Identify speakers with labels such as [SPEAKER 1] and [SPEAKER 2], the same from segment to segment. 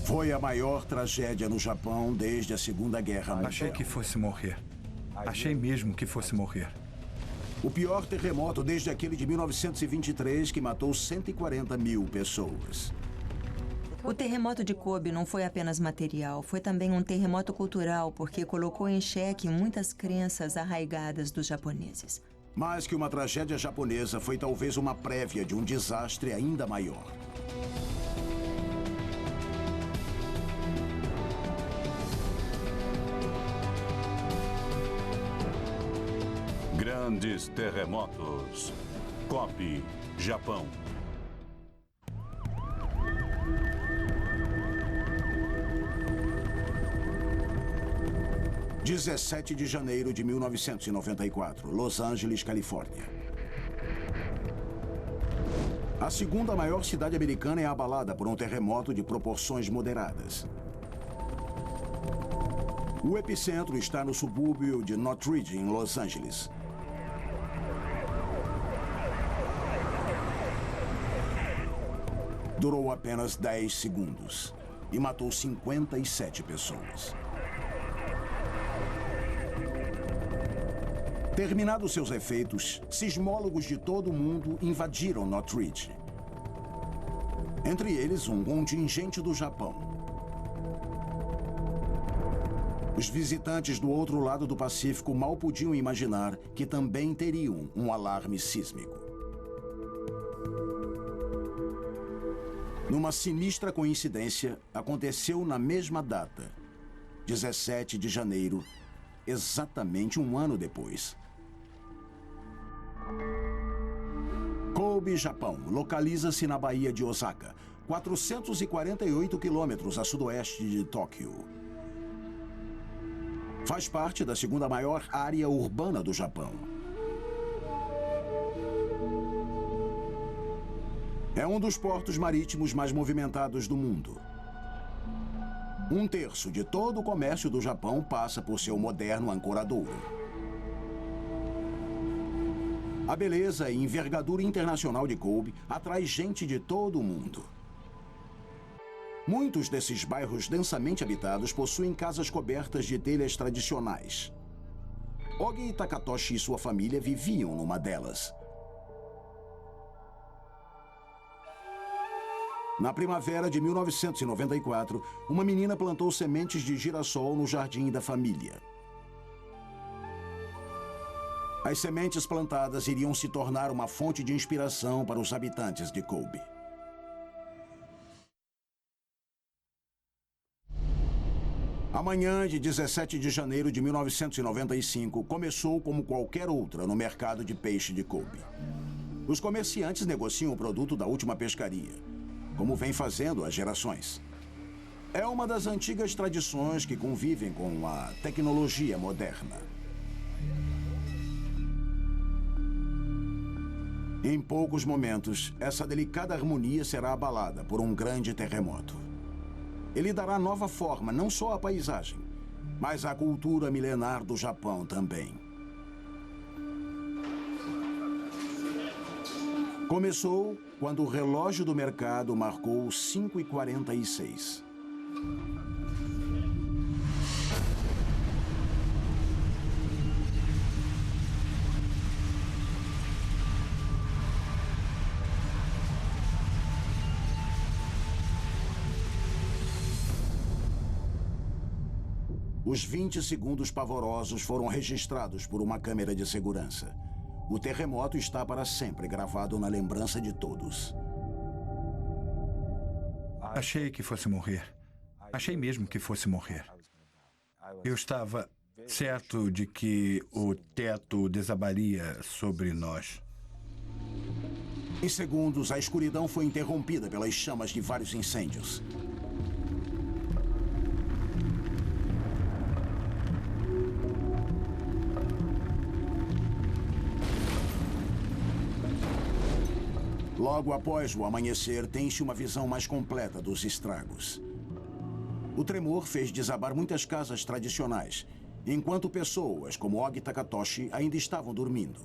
[SPEAKER 1] Foi a maior tragédia no Japão desde a Segunda Guerra Mundial.
[SPEAKER 2] Achei que fosse morrer. Achei mesmo que fosse morrer.
[SPEAKER 1] O pior terremoto desde aquele de 1923, que matou 140 mil pessoas.
[SPEAKER 3] O terremoto de Kobe não foi apenas material, foi também um terremoto cultural, porque colocou em xeque muitas crenças arraigadas dos japoneses.
[SPEAKER 1] Mais que uma tragédia japonesa, foi talvez uma prévia de um desastre ainda maior.
[SPEAKER 4] Grandes terremotos. Kobe, Japão.
[SPEAKER 1] – 17 de janeiro de 1994, Los Angeles, Califórnia. A segunda maior cidade americana é abalada por um terremoto de proporções moderadas. O epicentro está no subúrbio de Northridge, em Los Angeles. Durou apenas 10 segundos e matou 57 pessoas. Terminados seus efeitos, sismólogos de todo o mundo invadiram Northridge. Entre eles, um contingente do Japão. Os visitantes do outro lado do Pacífico mal podiam imaginar que também teriam um alarme sísmico. Numa sinistra coincidência, aconteceu na mesma data, 17 de janeiro, exatamente um ano depois. Kobe, Japão, localiza-se na Baía de Osaka, 448 quilômetros a sudoeste de Tóquio. Faz parte da segunda maior área urbana do Japão. É um dos portos marítimos mais movimentados do mundo. 1/3 de todo o comércio do Japão passa por seu moderno ancoradouro. A beleza e envergadura internacional de Kobe atrai gente de todo o mundo. Muitos desses bairros densamente habitados possuem casas cobertas de telhas tradicionais. Ogi Takatoshi e sua família viviam numa delas. Na primavera de 1994, uma menina plantou sementes de girassol no jardim da família. As sementes plantadas iriam se tornar uma fonte de inspiração para os habitantes de Kobe. A manhã de 17 de janeiro de 1995 começou como qualquer outra no mercado de peixe de Kobe. Os comerciantes negociam o produto da última pescaria, como vem fazendo há gerações. É uma das antigas tradições que convivem com a tecnologia moderna. Em poucos momentos, essa delicada harmonia será abalada por um grande terremoto. Ele dará nova forma não só à paisagem, mas à cultura milenar do Japão também. Começou quando o relógio do mercado marcou 5h46. Os 20 segundos pavorosos foram registrados por uma câmera de segurança. O terremoto está para sempre gravado na lembrança de todos.
[SPEAKER 2] Achei que fosse morrer. Achei mesmo que fosse morrer. Eu estava certo de que o teto desabaria sobre nós.
[SPEAKER 1] Em segundos, a escuridão foi interrompida pelas chamas de vários incêndios. Logo após o amanhecer, tem-se uma visão mais completa dos estragos. O tremor fez desabar muitas casas tradicionais, enquanto pessoas como Ogi Takatoshi ainda estavam dormindo.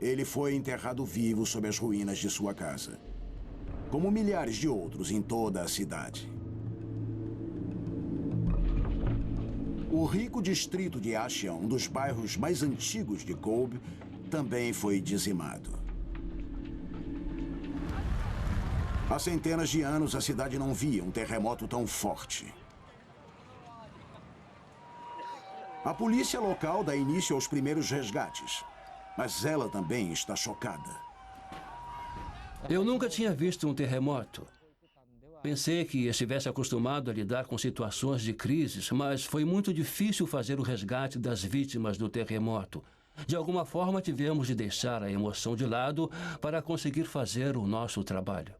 [SPEAKER 1] Ele foi enterrado vivo sob as ruínas de sua casa, como milhares de outros em toda a cidade. O rico distrito de Ashia, um dos bairros mais antigos de Kobe, também foi dizimado. Há centenas de anos, a cidade não via um terremoto tão forte. A polícia local dá início aos primeiros resgates, mas ela também está chocada.
[SPEAKER 5] Eu nunca tinha visto um terremoto. Pensei que estivesse acostumado a lidar com situações de crises, mas foi muito difícil fazer o resgate das vítimas do terremoto. De alguma forma, tivemos de deixar a emoção de lado para conseguir fazer o nosso trabalho.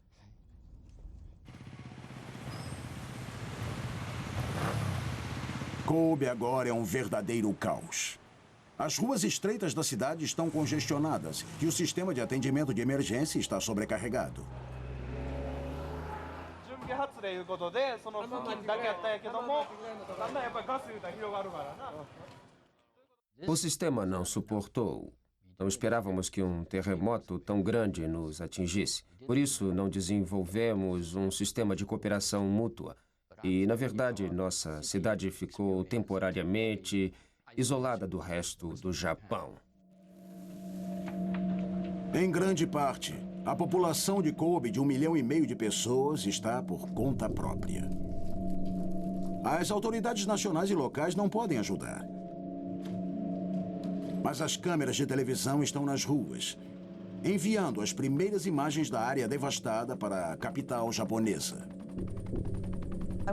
[SPEAKER 1] Kobe agora é um verdadeiro caos. As ruas estreitas da cidade estão congestionadas e o sistema de atendimento de emergência está sobrecarregado.
[SPEAKER 6] O sistema não suportou. Não esperávamos que um terremoto tão grande nos atingisse. Por isso, não desenvolvemos um sistema de cooperação mútua. E, na verdade, nossa cidade ficou temporariamente isolada do resto do Japão.
[SPEAKER 1] Em grande parte, a população de Kobe, de 1,5 milhão de pessoas, está por conta própria. As autoridades nacionais e locais não podem ajudar. Mas as câmeras de televisão estão nas ruas, enviando as primeiras imagens da área devastada para a capital japonesa.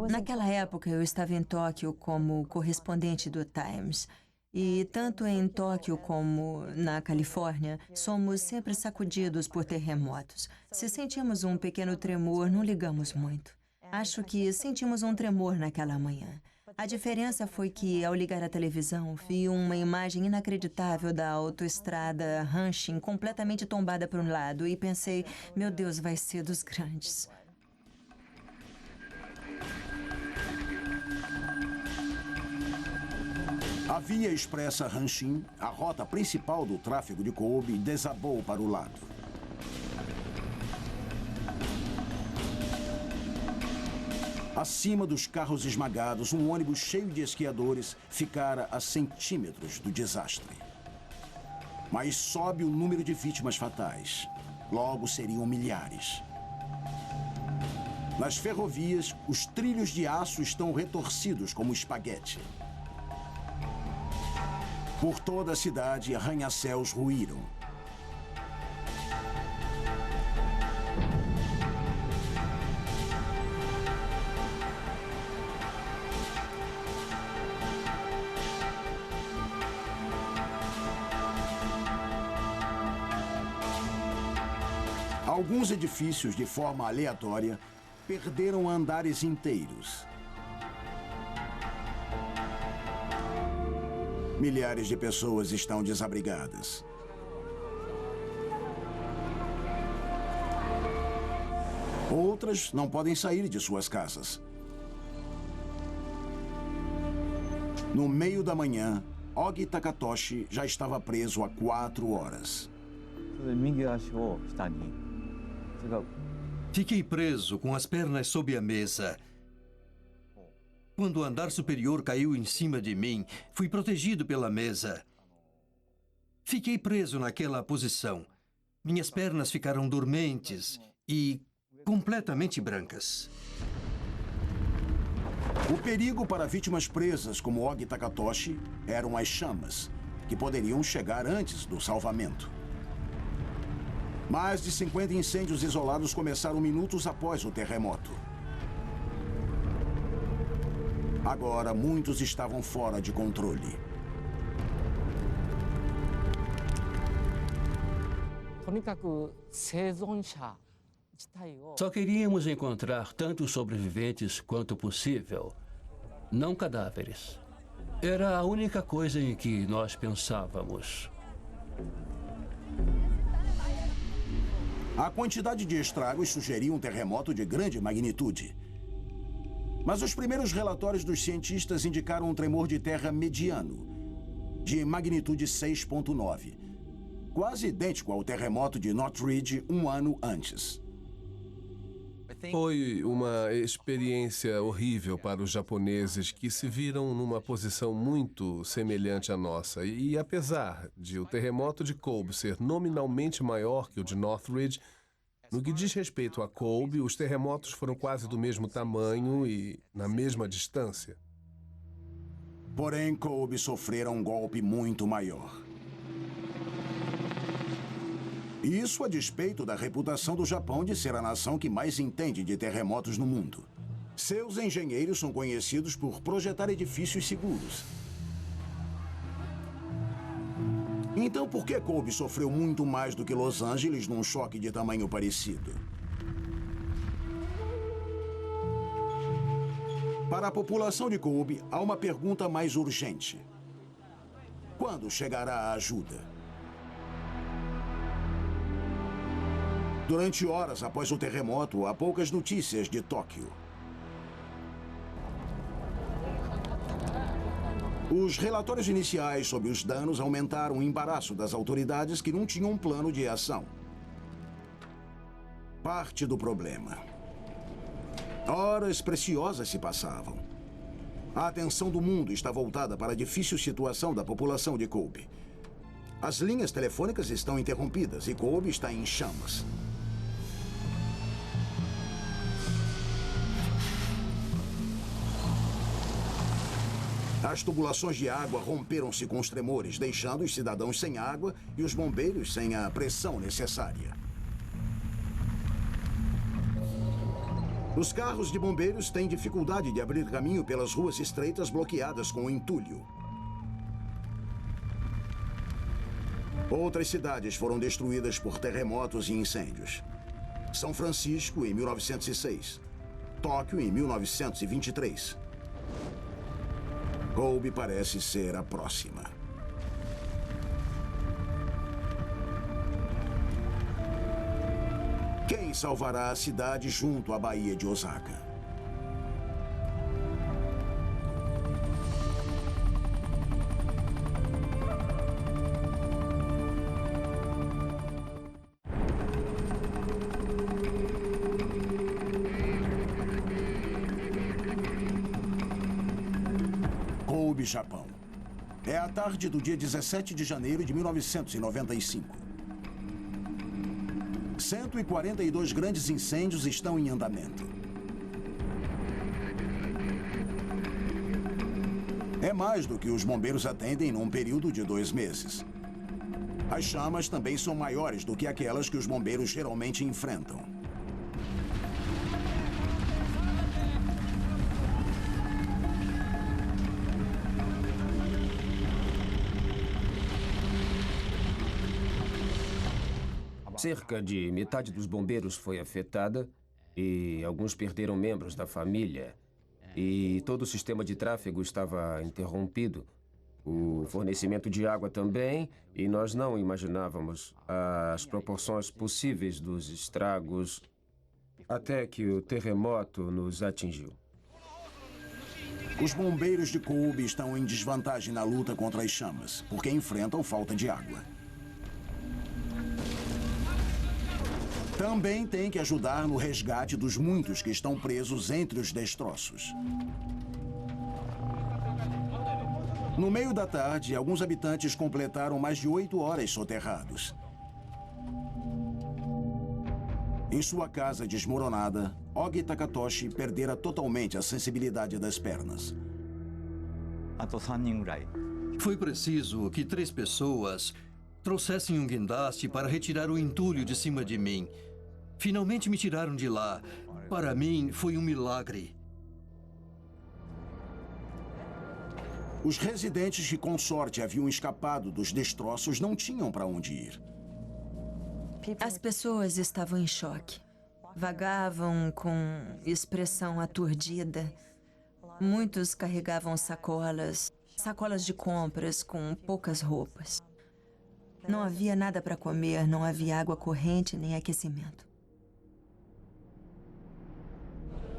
[SPEAKER 3] Naquela época, eu estava em Tóquio como correspondente do Times. E tanto em Tóquio como na Califórnia, somos sempre sacudidos por terremotos. Se sentimos um pequeno tremor, não ligamos muito. Acho que sentimos um tremor naquela manhã. A diferença foi que, ao ligar a televisão, vi uma imagem inacreditável da autoestrada Hanshin completamente tombada para um lado e pensei, meu Deus, vai ser dos grandes.
[SPEAKER 1] A via expressa Hanshin, a rota principal do tráfego de Kobe, desabou para o lado. Acima dos carros esmagados, um ônibus cheio de esquiadores ficara a centímetros do desastre. Mas sobe o número de vítimas fatais. Logo seriam milhares. Nas ferrovias, os trilhos de aço estão retorcidos como espaguete. Por toda a cidade, arranha-céus ruíram. Alguns edifícios, de forma aleatória, perderam andares inteiros. Milhares de pessoas estão desabrigadas. Outras não podem sair de suas casas. No meio da manhã, Ogi Takatoshi já estava preso há 4 horas.
[SPEAKER 7] Fiquei preso com as pernas sob a mesa. Quando o andar superior caiu em cima de mim, fui protegido pela mesa. Fiquei preso naquela posição. Minhas pernas ficaram dormentes e completamente brancas.
[SPEAKER 1] O perigo para vítimas presas como Ogi Takatoshi eram as chamas, que poderiam chegar antes do salvamento. Mais de 50 incêndios isolados começaram minutos após o terremoto. Agora, muitos estavam fora de controle.
[SPEAKER 5] Só queríamos encontrar tantos sobreviventes quanto possível, não cadáveres. Era a única coisa em que nós pensávamos.
[SPEAKER 1] A quantidade de estragos sugeria um terremoto de grande magnitude. Mas os primeiros relatórios dos cientistas indicaram um tremor de terra mediano, de magnitude 6,9, quase idêntico ao terremoto de Northridge 1 ano antes.
[SPEAKER 8] Foi uma experiência horrível para os japoneses que se viram numa posição muito semelhante à nossa. E apesar de o terremoto de Kobe ser nominalmente maior que o de Northridge, no que diz respeito a Kobe, os terremotos foram quase do mesmo tamanho e na mesma distância.
[SPEAKER 1] Porém, Kobe sofrera um golpe muito maior. Isso a despeito da reputação do Japão de ser a nação que mais entende de terremotos no mundo. Seus engenheiros são conhecidos por projetar edifícios seguros. Então, por que Kobe sofreu muito mais do que Los Angeles num choque de tamanho parecido? Para a população de Kobe, há uma pergunta mais urgente. Quando chegará a ajuda? Durante horas após o terremoto, há poucas notícias de Tóquio. Os relatórios iniciais sobre os danos aumentaram o embaraço das autoridades que não tinham um plano de ação. Parte do problema. Horas preciosas se passavam. A atenção do mundo está voltada para a difícil situação da população de Kobe. As linhas telefônicas estão interrompidas e Kobe está em chamas. As tubulações de água romperam-se com os tremores, deixando os cidadãos sem água e os bombeiros sem a pressão necessária. Os carros de bombeiros têm dificuldade de abrir caminho pelas ruas estreitas bloqueadas com entulho. Outras cidades foram destruídas por terremotos e incêndios. São Francisco, em 1906. Tóquio, em 1923. Kobe parece ser a próxima. Quem salvará a cidade junto à Baía de Osaka? Kobe, Japão. É a tarde do dia 17 de janeiro de 1995. 142 grandes incêndios estão em andamento. É mais do que os bombeiros atendem num período de 2 meses. As chamas também são maiores do que aquelas que os bombeiros geralmente enfrentam.
[SPEAKER 6] Cerca de metade dos bombeiros foi afetada e alguns perderam membros da família. E todo o sistema de tráfego estava interrompido. O fornecimento de água também, e nós não imaginávamos as proporções possíveis dos estragos até que o terremoto nos atingiu.
[SPEAKER 1] Os bombeiros de Kobe estão em desvantagem na luta contra as chamas, porque enfrentam falta de água. Também tem que ajudar no resgate dos muitos que estão presos entre os destroços. No meio da tarde, alguns habitantes completaram mais de 8 horas soterrados. Em sua casa desmoronada, Ogi Takatoshi perdera totalmente a sensibilidade das pernas.
[SPEAKER 7] Foi preciso que 3 pessoas trouxessem um guindaste para retirar o entulho de cima de mim. Finalmente me tiraram de lá. Para mim, foi um milagre.
[SPEAKER 1] Os residentes que, com sorte, haviam escapado dos destroços não tinham para onde ir.
[SPEAKER 3] As pessoas estavam em choque. Vagavam com expressão aturdida. Muitos carregavam sacolas de compras com poucas roupas. Não havia nada para comer, não havia água corrente nem aquecimento.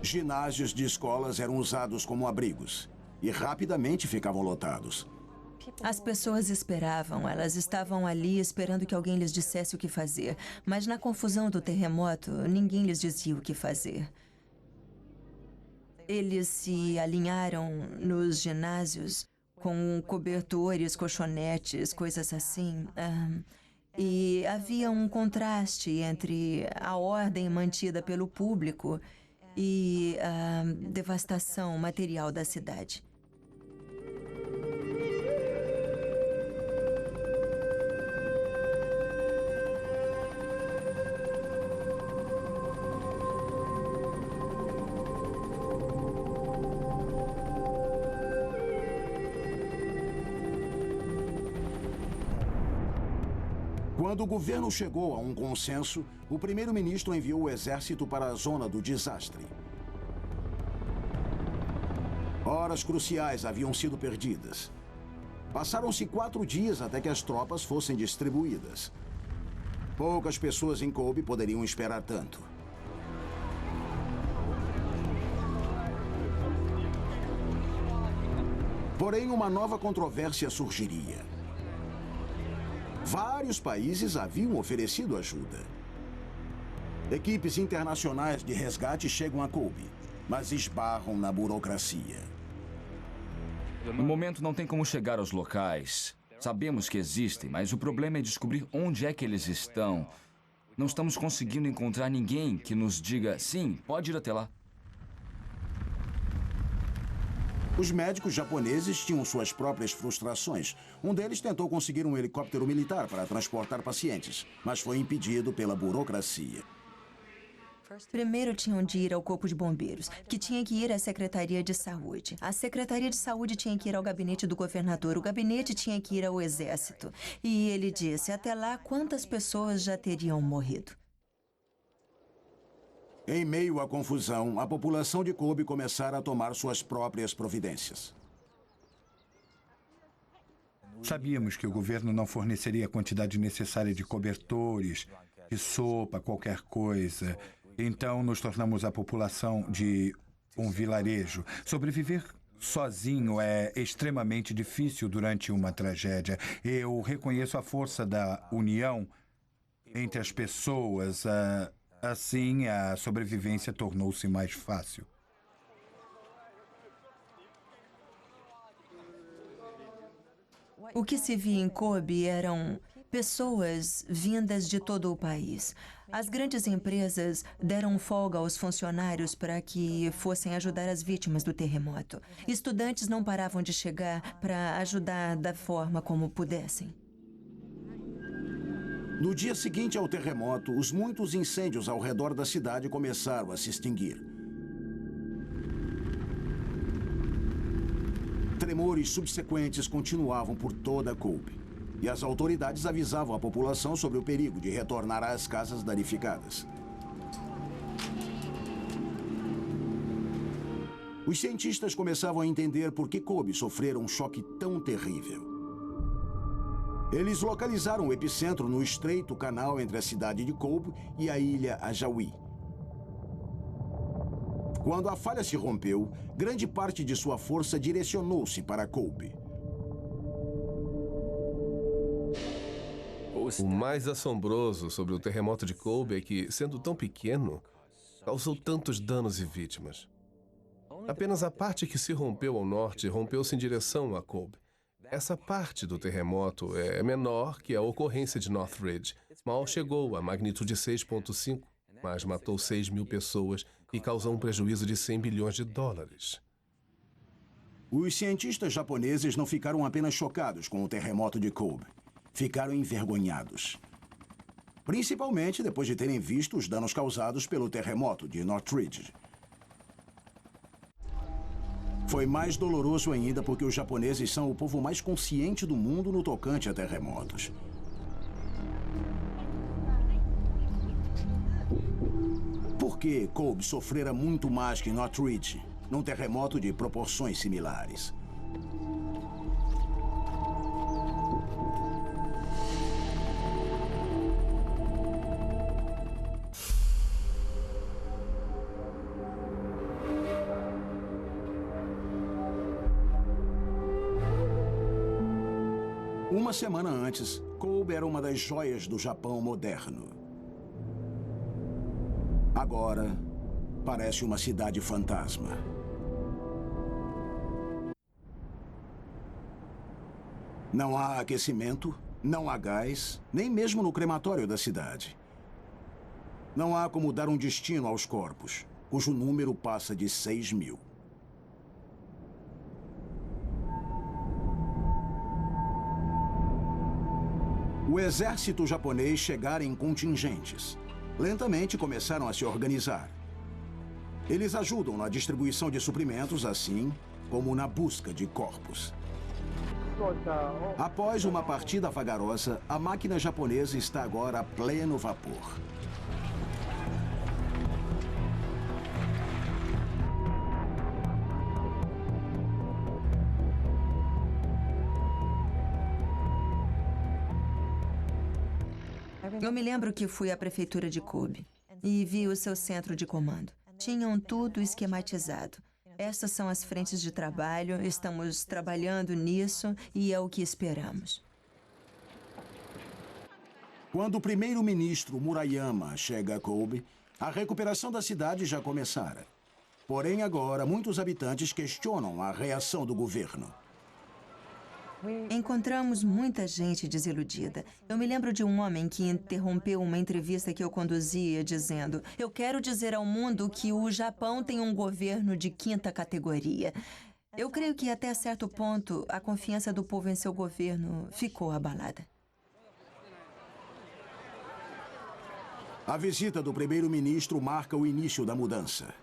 [SPEAKER 1] Ginásios de escolas eram usados como abrigos e rapidamente ficavam lotados.
[SPEAKER 3] As pessoas esperavam, elas estavam ali esperando que alguém lhes dissesse o que fazer. Mas na confusão do terremoto, ninguém lhes dizia o que fazer. Eles se alinharam nos ginásios com cobertores, colchonetes, coisas assim. E havia um contraste entre a ordem mantida pelo público e a devastação material da cidade.
[SPEAKER 1] Quando o governo chegou a um consenso, o primeiro-ministro enviou o exército para a zona do desastre. Horas cruciais haviam sido perdidas. Passaram-se 4 dias até que as tropas fossem distribuídas. Poucas pessoas em Kobe poderiam esperar tanto. Porém, uma nova controvérsia surgiria. Vários países haviam oferecido ajuda. Equipes internacionais de resgate chegam a Kobe, mas esbarram na burocracia.
[SPEAKER 9] No momento não tem como chegar aos locais. Sabemos que existem, mas o problema é descobrir onde é que eles estão. Não estamos conseguindo encontrar ninguém que nos diga, sim, pode ir até lá.
[SPEAKER 1] Os médicos japoneses tinham suas próprias frustrações. Um deles tentou conseguir um helicóptero militar para transportar pacientes, mas foi impedido pela burocracia.
[SPEAKER 3] Primeiro tinham de ir ao Corpo de Bombeiros, que tinha que ir à Secretaria de Saúde. A Secretaria de Saúde tinha que ir ao gabinete do governador. O gabinete tinha que ir ao Exército. E ele disse, até lá, quantas pessoas já teriam morrido?
[SPEAKER 1] Em meio à confusão, a população de Kobe começara a tomar suas próprias providências.
[SPEAKER 2] Sabíamos que o governo não forneceria a quantidade necessária de cobertores, de sopa, qualquer coisa. Então, nos tornamos a população de um vilarejo. Sobreviver sozinho é extremamente difícil durante uma tragédia. Eu reconheço a força da união entre as pessoas. Assim, a sobrevivência tornou-se mais fácil.
[SPEAKER 3] O que se via em Kobe eram pessoas vindas de todo o país. As grandes empresas deram folga aos funcionários para que fossem ajudar as vítimas do terremoto. Estudantes não paravam de chegar para ajudar da forma como pudessem.
[SPEAKER 1] No dia seguinte ao terremoto, os muitos incêndios ao redor da cidade começaram a se extinguir. Tremores subsequentes continuavam por toda Kobe, e as autoridades avisavam a população sobre o perigo de retornar às casas danificadas. Os cientistas começavam a entender por que Kobe sofrera um choque tão terrível. Eles localizaram o epicentro no estreito canal entre a cidade de Kobe e a ilha Ajawi. Quando a falha se rompeu, grande parte de sua força direcionou-se para Kobe.
[SPEAKER 8] O mais assombroso sobre o terremoto de Kobe é que, sendo tão pequeno, causou tantos danos e vítimas. Apenas a parte que se rompeu ao norte rompeu-se em direção a Kobe. Essa parte do terremoto é menor que a ocorrência de Northridge. Mal chegou a magnitude 6,5, mas matou 6.000 pessoas e causou um prejuízo de 100 bilhões de dólares.
[SPEAKER 1] Os cientistas japoneses não ficaram apenas chocados com o terremoto de Kobe. Ficaram envergonhados. Principalmente depois de terem visto os danos causados pelo terremoto de Northridge. Foi mais doloroso ainda porque os japoneses são o povo mais consciente do mundo no tocante a terremotos. Por que Kobe sofrera muito mais que Northridge, num terremoto de proporções similares? Uma semana antes, Kobe era uma das joias do Japão moderno. Agora, parece uma cidade fantasma. Não há aquecimento, não há gás, nem mesmo no crematório da cidade. Não há como dar um destino aos corpos, cujo número passa de 6.000. O exército japonês chegara em contingentes. Lentamente começaram a se organizar. Eles ajudam na distribuição de suprimentos, assim como na busca de corpos. Após uma partida vagarosa, a máquina japonesa está agora a pleno vapor.
[SPEAKER 3] Eu me lembro que fui à prefeitura de Kobe e vi o seu centro de comando. Tinham tudo esquematizado. Estas são as frentes de trabalho, estamos trabalhando nisso e é o que esperamos.
[SPEAKER 1] Quando o primeiro-ministro Murayama chega a Kobe, a recuperação da cidade já começara. Porém, agora, muitos habitantes questionam a reação do governo.
[SPEAKER 3] Encontramos muita gente desiludida. Eu me lembro de um homem que interrompeu uma entrevista que eu conduzia, dizendo: "Eu quero dizer ao mundo que o Japão tem um governo de 5ª categoria." Eu creio que, até certo ponto, a confiança do povo em seu governo ficou abalada.
[SPEAKER 1] A visita do primeiro-ministro marca o início da mudança.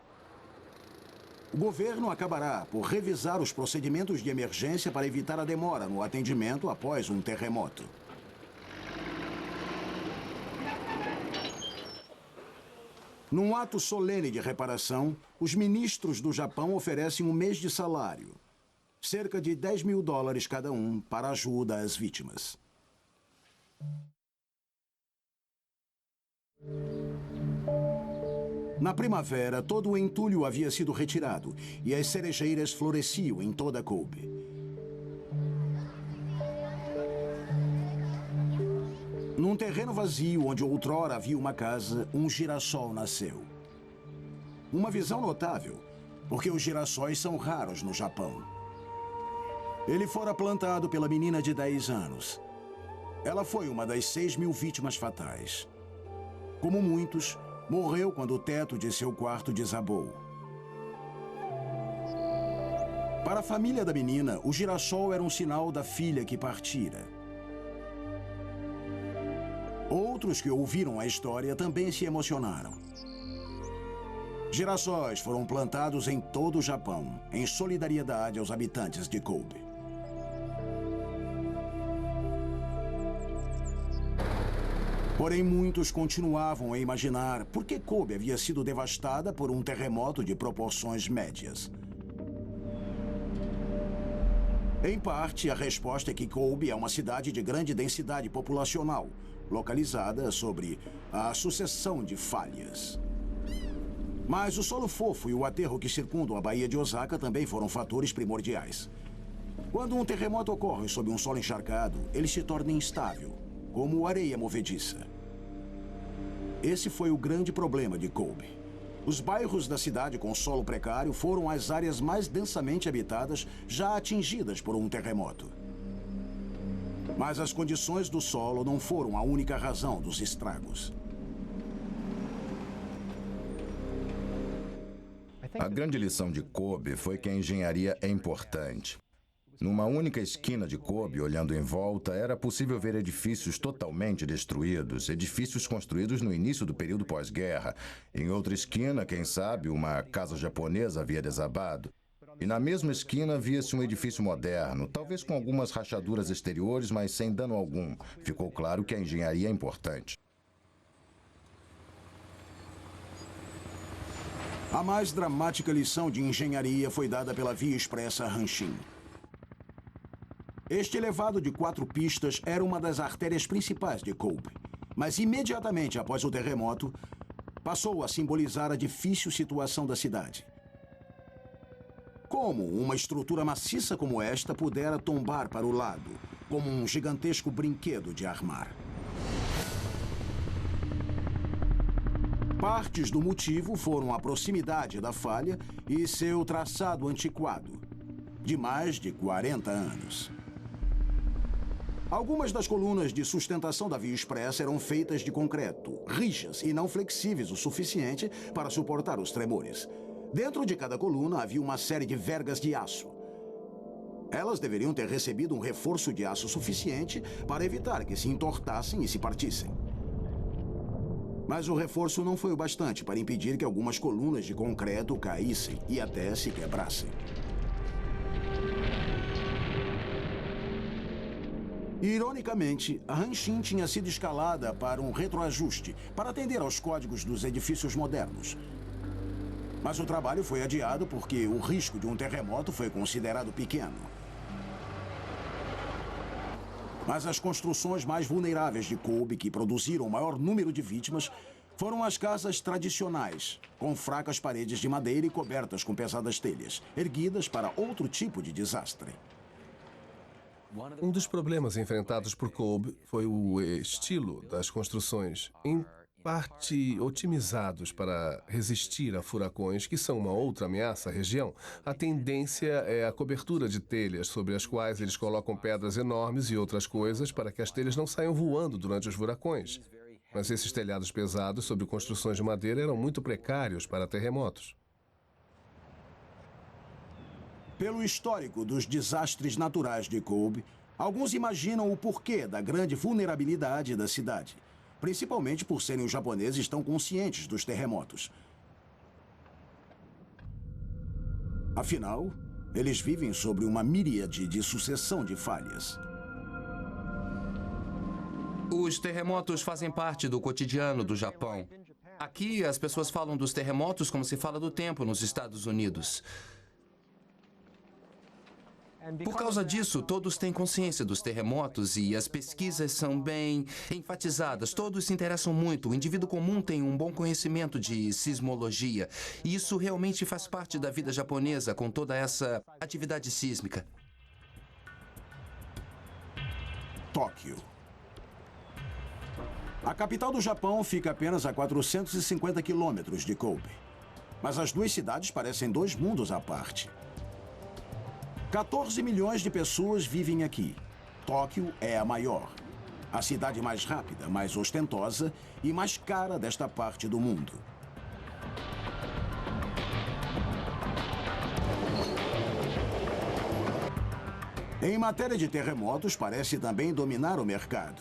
[SPEAKER 1] O governo acabará por revisar os procedimentos de emergência para evitar a demora no atendimento após um terremoto. Num ato solene de reparação, os ministros do Japão oferecem um mês de salário, cerca de $10.000 cada um, para ajuda às vítimas. Na primavera, todo o entulho havia sido retirado e as cerejeiras floresciam em toda Kobe. Num terreno vazio onde outrora havia uma casa, um girassol nasceu. Uma visão notável, porque os girassóis são raros no Japão. Ele fora plantado pela menina de 10 anos. Ela foi uma das 6.000 vítimas fatais. Como muitos, morreu quando o teto de seu quarto desabou. Para a família da menina, o girassol era um sinal da filha que partira. Outros que ouviram a história também se emocionaram. Girassóis foram plantados em todo o Japão, em solidariedade aos habitantes de Kobe. Porém, muitos continuavam a imaginar por que Kobe havia sido devastada por um terremoto de proporções médias. Em parte, a resposta é que Kobe é uma cidade de grande densidade populacional, localizada sobre a sucessão de falhas. Mas o solo fofo e o aterro que circundam a Baía de Osaka também foram fatores primordiais. Quando um terremoto ocorre sob um solo encharcado, ele se torna instável, como areia movediça. Esse foi o grande problema de Kobe. Os bairros da cidade com solo precário foram as áreas mais densamente habitadas já atingidas por um terremoto. Mas as condições do solo não foram a única razão dos estragos.
[SPEAKER 10] A grande lição de Kobe foi que a engenharia é importante. Numa única esquina de Kobe, olhando em volta, era possível ver edifícios totalmente destruídos, edifícios construídos no início do período pós-guerra. Em outra esquina, quem sabe, uma casa japonesa havia desabado. E na mesma esquina via-se um edifício moderno, talvez com algumas rachaduras exteriores, mas sem dano algum. Ficou claro que a engenharia é importante.
[SPEAKER 1] A mais dramática lição de engenharia foi dada pela Via Expressa Hanshin. Este elevado de 4 pistas era uma das artérias principais de Kobe, mas imediatamente após o terremoto, passou a simbolizar a difícil situação da cidade. Como uma estrutura maciça como esta pudera tombar para o lado, como um gigantesco brinquedo de armar. Partes do motivo foram a proximidade da falha e seu traçado antiquado, de mais de 40 anos. Algumas das colunas de sustentação da Via Expressa eram feitas de concreto, rijas e não flexíveis o suficiente para suportar os tremores. Dentro de cada coluna havia uma série de vergas de aço. Elas deveriam ter recebido um reforço de aço suficiente para evitar que se entortassem e se partissem. Mas o reforço não foi o bastante para impedir que algumas colunas de concreto caíssem e até se quebrassem. Ironicamente, a Hanshin tinha sido escalada para um retroajuste, para atender aos códigos dos edifícios modernos. Mas o trabalho foi adiado porque o risco de um terremoto foi considerado pequeno. Mas as construções mais vulneráveis de Kobe, que produziram o maior número de vítimas, foram as casas tradicionais, com fracas paredes de madeira e cobertas com pesadas telhas, erguidas para outro tipo de desastre.
[SPEAKER 8] Um dos problemas enfrentados por Kobe foi o estilo das construções, em parte otimizados para resistir a furacões, que são uma outra ameaça à região. A tendência é a cobertura de telhas, sobre as quais eles colocam pedras enormes e outras coisas para que as telhas não saiam voando durante os furacões. Mas esses telhados pesados sobre construções de madeira eram muito precários para terremotos.
[SPEAKER 1] Pelo histórico dos desastres naturais de Kobe, alguns imaginam o porquê da grande vulnerabilidade da cidade, principalmente por serem os japoneses tão conscientes dos terremotos. Afinal, eles vivem sobre uma miríade de sucessão de falhas.
[SPEAKER 11] Os terremotos fazem parte do cotidiano do Japão. Aqui, as pessoas falam dos terremotos como se fala do tempo nos Estados Unidos. Por causa disso, todos têm consciência dos terremotos e as pesquisas são bem enfatizadas. Todos se interessam muito. O indivíduo comum tem um bom conhecimento de sismologia. E isso realmente faz parte da vida japonesa, com toda essa atividade sísmica.
[SPEAKER 1] Tóquio. A capital do Japão fica apenas a 450 quilômetros de Kobe. Mas as duas cidades parecem dois mundos à parte. 14 milhões de pessoas vivem aqui. Tóquio é a maior. A cidade mais rápida, mais ostentosa e mais cara desta parte do mundo. Em matéria de terremotos, parece também dominar o mercado.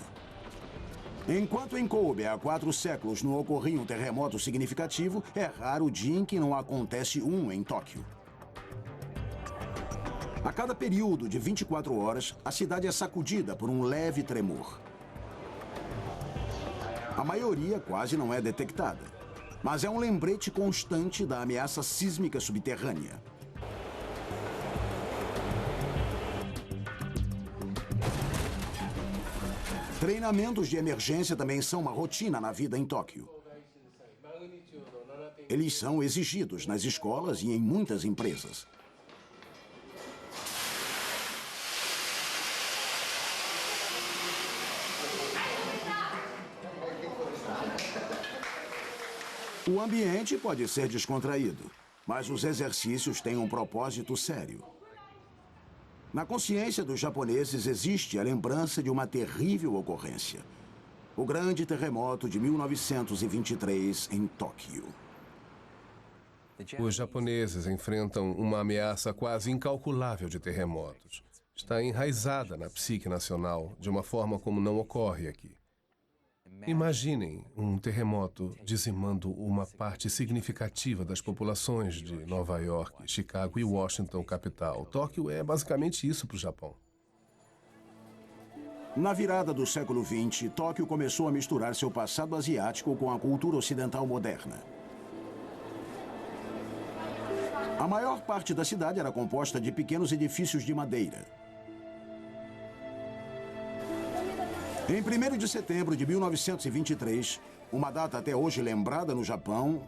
[SPEAKER 1] Enquanto em Kobe há 4 séculos não ocorria um terremoto significativo, é raro o dia em que não acontece um em Tóquio. A cada período de 24 horas, a cidade é sacudida por um leve tremor. A maioria quase não é detectada, mas é um lembrete constante da ameaça sísmica subterrânea. Treinamentos de emergência também são uma rotina na vida em Tóquio. Eles são exigidos nas escolas e em muitas empresas. O ambiente pode ser descontraído, mas os exercícios têm um propósito sério. Na consciência dos japoneses existe a lembrança de uma terrível ocorrência. O grande terremoto de 1923 em Tóquio.
[SPEAKER 8] Os japoneses enfrentam uma ameaça quase incalculável de terremotos. Está enraizada na psique nacional de uma forma como não ocorre aqui. Imaginem um terremoto dizimando uma parte significativa das populações de Nova York, Chicago e Washington, capital. Tóquio é basicamente isso para o Japão.
[SPEAKER 1] Na virada do século XX, Tóquio começou a misturar seu passado asiático com a cultura ocidental moderna. A maior parte da cidade era composta de pequenos edifícios de madeira. Em 1º de setembro de 1923, uma data até hoje lembrada no Japão,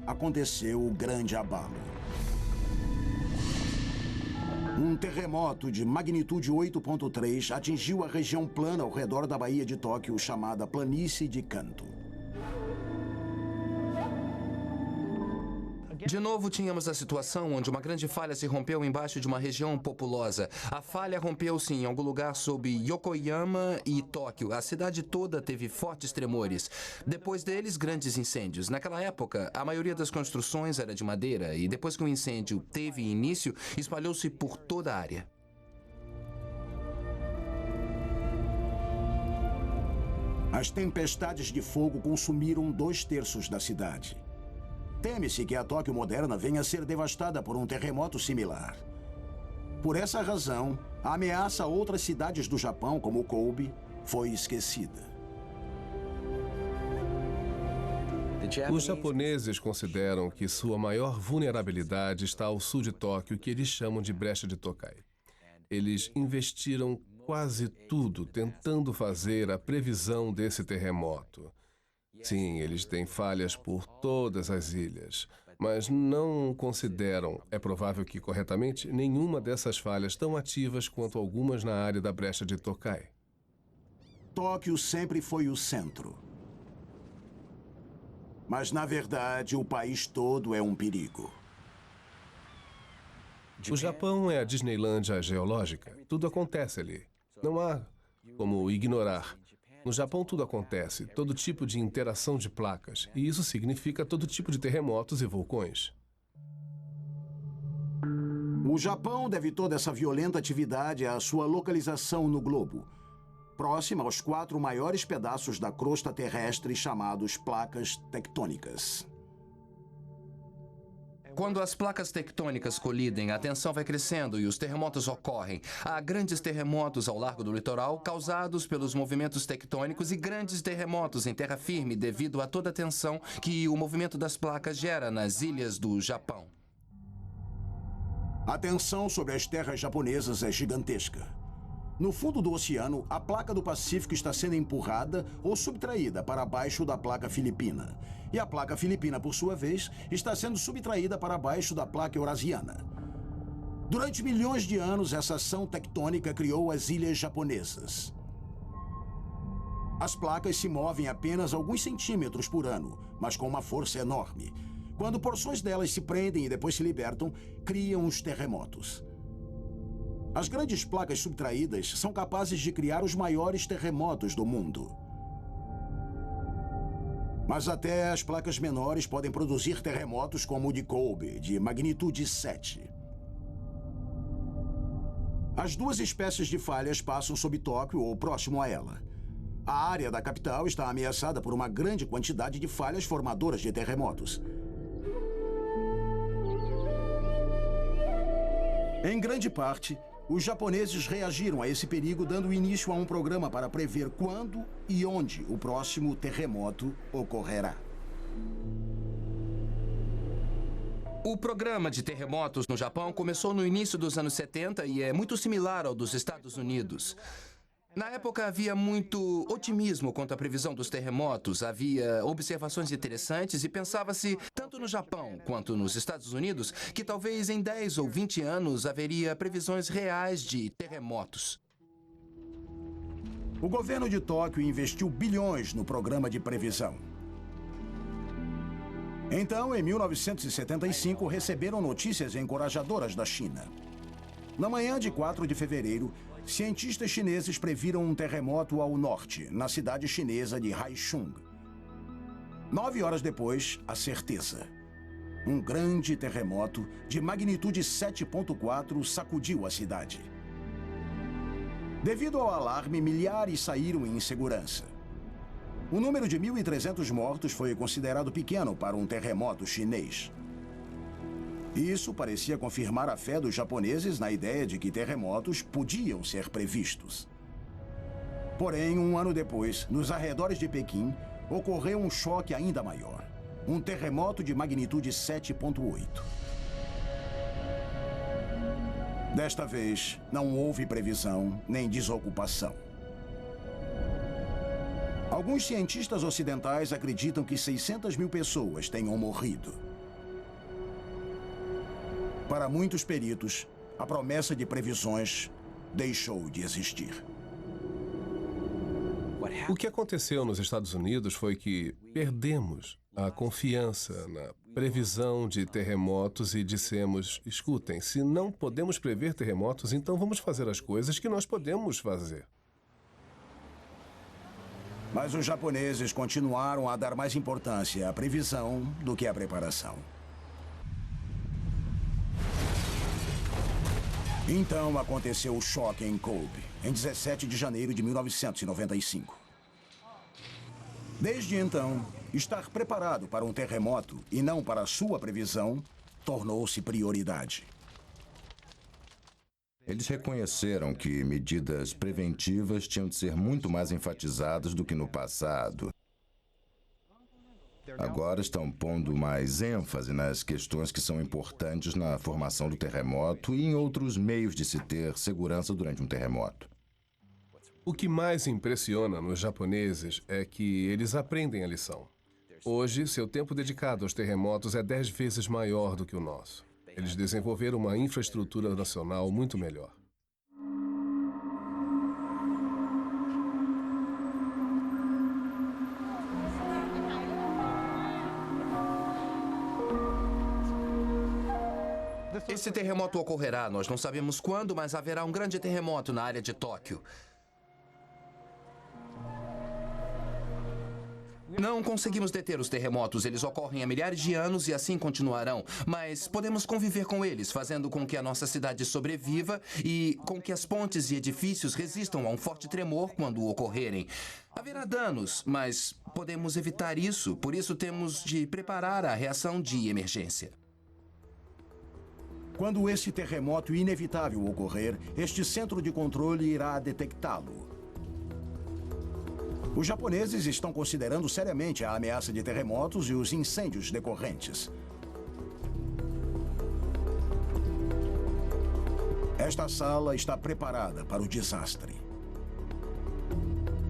[SPEAKER 1] aconteceu o grande abalo. Um terremoto de magnitude 8.3 atingiu a região plana ao redor da Baía de Tóquio, chamada Planície de Kanto.
[SPEAKER 11] De novo, tínhamos a situação onde uma grande falha se rompeu embaixo de uma região populosa. A falha rompeu-se em algum lugar sob Yokoyama e Tóquio. A cidade toda teve fortes tremores. Depois deles, grandes incêndios. Naquela época, a maioria das construções era de madeira e depois que o incêndio teve início, espalhou-se por toda a área.
[SPEAKER 1] As tempestades de fogo consumiram 2/3 da cidade. Teme-se que a Tóquio moderna venha a ser devastada por um terremoto similar. Por essa razão, a ameaça a outras cidades do Japão, como Kobe, foi esquecida.
[SPEAKER 8] Os japoneses consideram que sua maior vulnerabilidade está ao sul de Tóquio, que eles chamam de brecha de Tokai. Eles investiram quase tudo tentando fazer a previsão desse terremoto. Sim, eles têm falhas por todas as ilhas, mas não consideram, é provável que corretamente, nenhuma dessas falhas tão ativas quanto algumas na área da brecha de Tokai.
[SPEAKER 1] Tóquio sempre foi o centro. Mas, na verdade, o país todo é um perigo.
[SPEAKER 8] O Japão é a Disneylândia geológica. Tudo acontece ali. Não há como ignorar. No Japão tudo acontece, todo tipo de interação de placas, e isso significa todo tipo de terremotos e vulcões.
[SPEAKER 1] O Japão deve toda essa violenta atividade à sua localização no globo, próxima aos 4 maiores pedaços da crosta terrestre chamados placas tectônicas.
[SPEAKER 11] Quando as placas tectônicas colidem, a tensão vai crescendo e os terremotos ocorrem. Há grandes terremotos ao largo do litoral causados pelos movimentos tectônicos e grandes terremotos em terra firme devido a toda a tensão que o movimento das placas gera nas ilhas do Japão.
[SPEAKER 1] A tensão sobre as terras japonesas é gigantesca. No fundo do oceano, a placa do Pacífico está sendo empurrada ou subtraída para baixo da placa filipina. E a placa filipina, por sua vez, está sendo subtraída para baixo da placa eurasiana. Durante milhões de anos, essa ação tectônica criou as ilhas japonesas. As placas se movem apenas alguns centímetros por ano, mas com uma força enorme. Quando porções delas se prendem e depois se libertam, criam os terremotos. As grandes placas subtraídas são capazes de criar os maiores terremotos do mundo. Mas até as placas menores podem produzir terremotos como o de Kobe, de magnitude 7. As duas espécies de falhas passam sob Tóquio ou próximo a ela. A área da capital está ameaçada por uma grande quantidade de falhas formadoras de terremotos. Em grande parte, os japoneses reagiram a esse perigo dando início a um programa para prever quando e onde o próximo terremoto ocorrerá.
[SPEAKER 11] O programa de terremotos no Japão começou no início dos anos 70 e é muito similar ao dos Estados Unidos. Na época havia muito otimismo quanto à previsão dos terremotos, havia observações interessantes e pensava-se, tanto no Japão quanto nos Estados Unidos, que talvez em 10 ou 20 anos haveria previsões reais de terremotos.
[SPEAKER 1] O governo de Tóquio investiu bilhões no programa de previsão. Então, em 1975, receberam notícias encorajadoras da China. Na manhã de 4 de fevereiro, cientistas chineses previram um terremoto ao norte, na cidade chinesa de Haichung. 9 horas depois, a certeza. Um grande terremoto de magnitude 7.4 sacudiu a cidade. Devido ao alarme, milhares saíram em insegurança. O número de 1.300 mortos foi considerado pequeno para um terremoto chinês. Isso parecia confirmar a fé dos japoneses na ideia de que terremotos podiam ser previstos. Porém, um ano depois, nos arredores de Pequim, ocorreu um choque ainda maior. Um terremoto de magnitude 7.8. Desta vez, não houve previsão nem desocupação. Alguns cientistas ocidentais acreditam que 600 mil pessoas tenham morrido. Para muitos peritos, a promessa de previsões deixou de existir.
[SPEAKER 8] O que aconteceu nos Estados Unidos foi que perdemos a confiança na previsão de terremotos e dissemos, escutem, se não podemos prever terremotos, então vamos fazer as coisas que nós podemos fazer.
[SPEAKER 1] Mas os japoneses continuaram a dar mais importância à previsão do que à preparação. Então aconteceu o choque em Kobe, em 17 de janeiro de 1995. Desde então, estar preparado para um terremoto e não para a sua previsão tornou-se prioridade.
[SPEAKER 10] Eles reconheceram que medidas preventivas tinham de ser muito mais enfatizadas do que no passado. Agora estão pondo mais ênfase nas questões que são importantes na formação do terremoto e em outros meios de se ter segurança durante um terremoto.
[SPEAKER 8] O que mais impressiona nos japoneses é que eles aprendem a lição. Hoje, seu tempo dedicado aos terremotos é 10 vezes maior do que o nosso. Eles desenvolveram uma infraestrutura nacional muito melhor.
[SPEAKER 11] Esse terremoto ocorrerá, nós não sabemos quando, mas haverá um grande terremoto na área de Tóquio. Não conseguimos deter os terremotos, eles ocorrem há milhares de anos e assim continuarão. Mas podemos conviver com eles, fazendo com que a nossa cidade sobreviva e com que as pontes e edifícios resistam a um forte tremor quando ocorrerem. Haverá danos, mas podemos evitar isso, por isso temos de preparar a reação de emergência.
[SPEAKER 1] Quando esse terremoto inevitável ocorrer, este centro de controle irá detectá-lo. Os japoneses estão considerando seriamente a ameaça de terremotos e os incêndios decorrentes. Esta sala está preparada para o desastre.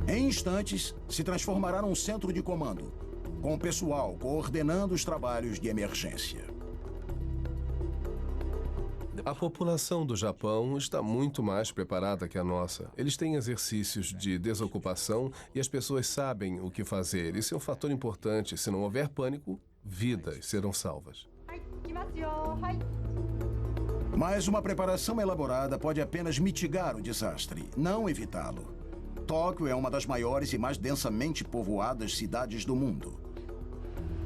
[SPEAKER 1] Em instantes, se transformará num centro de comando, com o pessoal coordenando os trabalhos de emergência.
[SPEAKER 8] A população do Japão está muito mais preparada que a nossa. Eles têm exercícios de desocupação e as pessoas sabem o que fazer. Isso é um fator importante. Se não houver pânico, vidas serão salvas.
[SPEAKER 1] Mas uma preparação elaborada pode apenas mitigar o desastre, não evitá-lo. Tóquio é uma das maiores e mais densamente povoadas cidades do mundo.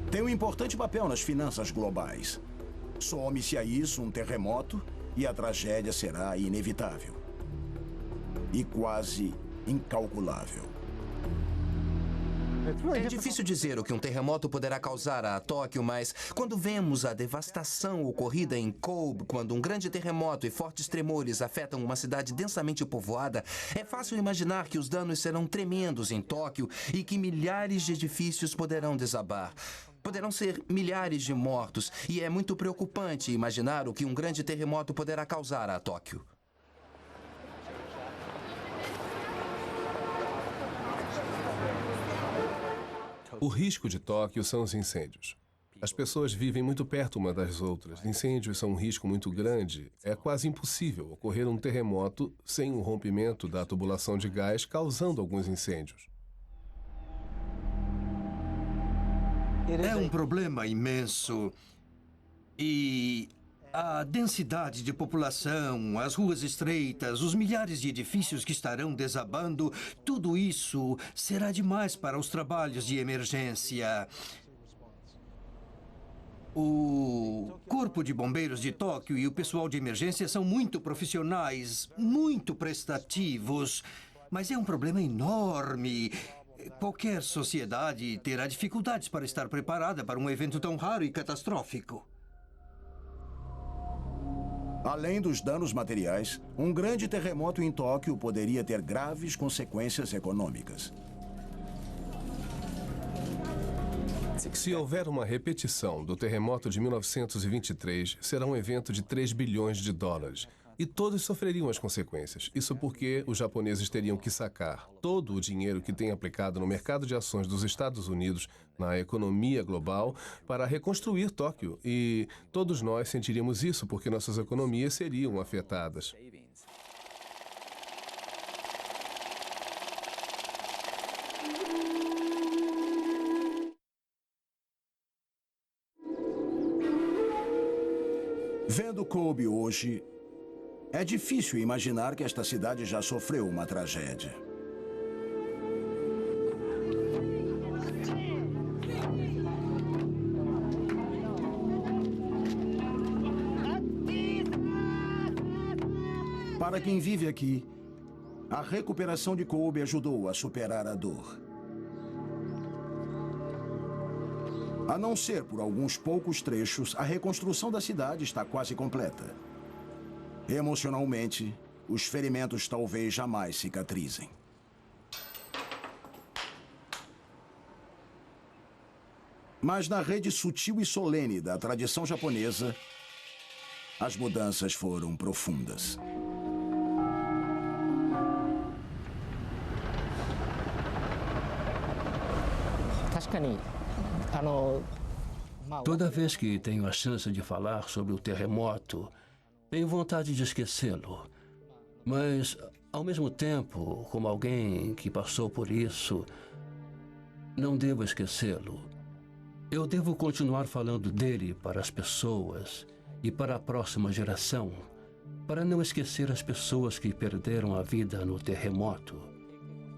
[SPEAKER 1] Tem um importante papel nas finanças globais. Some-se a isso um terremoto e a tragédia será inevitável. E quase incalculável.
[SPEAKER 11] É difícil dizer o que um terremoto poderá causar a Tóquio, mas quando vemos a devastação ocorrida em Kobe, quando um grande terremoto e fortes tremores afetam uma cidade densamente povoada, é fácil imaginar que os danos serão tremendos em Tóquio e que milhares de edifícios poderão desabar. Poderão ser milhares de mortos, e é muito preocupante imaginar o que um grande terremoto poderá causar a Tóquio.
[SPEAKER 8] O risco de Tóquio são os incêndios. As pessoas vivem muito perto uma das outras. Incêndios são um risco muito grande. É quase impossível ocorrer um terremoto sem um rompimento da tubulação de gás, causando alguns incêndios.
[SPEAKER 7] É um problema imenso. E a densidade de população, as ruas estreitas, os milhares de edifícios que estarão desabando, tudo isso será demais para os trabalhos de emergência. O Corpo de Bombeiros de Tóquio e o pessoal de emergência são muito profissionais, muito prestativos, mas é um problema enorme. Qualquer sociedade terá dificuldades para estar preparada para um evento tão raro e catastrófico.
[SPEAKER 1] Além dos danos materiais, um grande terremoto em Tóquio poderia ter graves consequências econômicas.
[SPEAKER 8] Se houver uma repetição do terremoto de 1923, será um evento de 3 bilhões de dólares. E todos sofreriam as consequências. Isso porque os japoneses teriam que sacar todo o dinheiro que têm aplicado no mercado de ações dos Estados Unidos, na economia global, para reconstruir Tóquio. E todos nós sentiríamos isso porque nossas economias seriam afetadas.
[SPEAKER 1] Vendo Kobe hoje, é difícil imaginar que esta cidade já sofreu uma tragédia. Para quem vive aqui, a recuperação de Kobe ajudou a superar a dor. A não ser por alguns poucos trechos, a reconstrução da cidade está quase completa. Emocionalmente, os ferimentos talvez jamais cicatrizem. Mas na rede sutil e solene da tradição japonesa, as mudanças foram profundas.
[SPEAKER 5] Toda vez que tenho a chance de falar sobre o terremoto, tenho vontade de esquecê-lo. Mas, ao mesmo tempo, como alguém que passou por isso, não devo esquecê-lo. Eu devo continuar falando dele para as pessoas e para a próxima geração, para não esquecer as pessoas que perderam a vida no terremoto,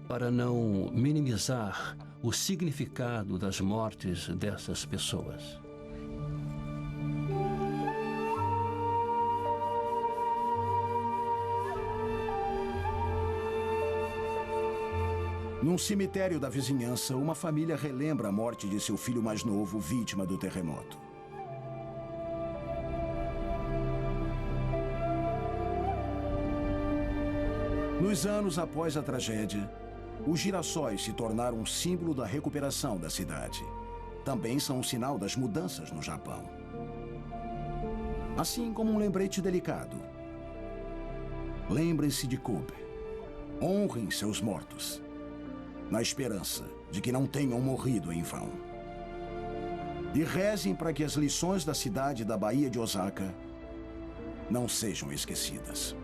[SPEAKER 5] para não minimizar o significado das mortes dessas pessoas.
[SPEAKER 1] Num cemitério da vizinhança, uma família relembra a morte de seu filho mais novo, vítima do terremoto. Nos anos após a tragédia, os girassóis se tornaram um símbolo da recuperação da cidade. Também são um sinal das mudanças no Japão. Assim como um lembrete delicado. Lembrem-se de Kobe. Honrem seus mortos, na esperança de que não tenham morrido em vão. E rezem para que as lições da cidade da Baía de Osaka não sejam esquecidas.